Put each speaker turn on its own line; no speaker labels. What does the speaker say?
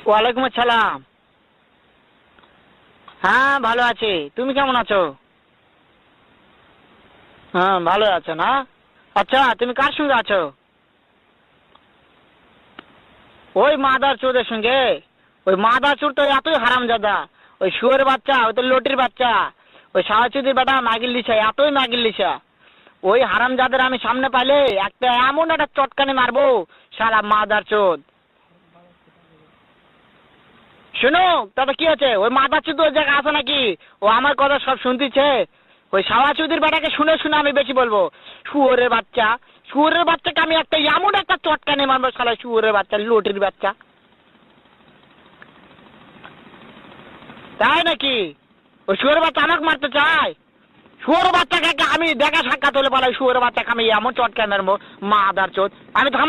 ওয়ালাইকুম আসসালাম। হ্যাঁ ভালো আছি, তুমি কেমন আছো? হ্যাঁ ভালো আছো না? আচ্ছা তুমি কার সঙ্গে আছো? ওই মাদার চোদের সঙ্গে। ওই মাদার চোর তো এতই হারামজাদা। ওই শুয়োর বাচ্চা, ওই তো লটির বাচ্চা। ওই সাহাচুদির বেটা মাগিল লিসা, এতই মাগিল লিসা। ওই হারামজাদের আমি সামনে পাইলে একটা এমন একটা চটকানি মারবো, শালা মাদার চোদ। শুনো, তবে কি আছে? ওই মাদার চোদ ওই জায়গায় আছে নাকি? ও আমার কথা সব শুনতেছে। ওই সাওয়াচুদির বেটাকে শুনে শুনে আমি বেশি বলবো। শুয়োরের বাচ্চা, শুয়োরের বাচ্চাকে আমি একটা এমন একটা চটকানি মারবো, শালা শুয়োরের বাচ্চা, লটির বাচ্চা। তাই নাকি? ওই শুয়োরের বাচ্চা আমাকে মারতে চায়? শুয়োরের বাচ্চাকে আমি দেখা সাক্ষাৎ হলে পালাই, শুয়োরের বাচ্চাকে আমি এমন চটকানি মারবো, মাদার চোদ। আমি থাম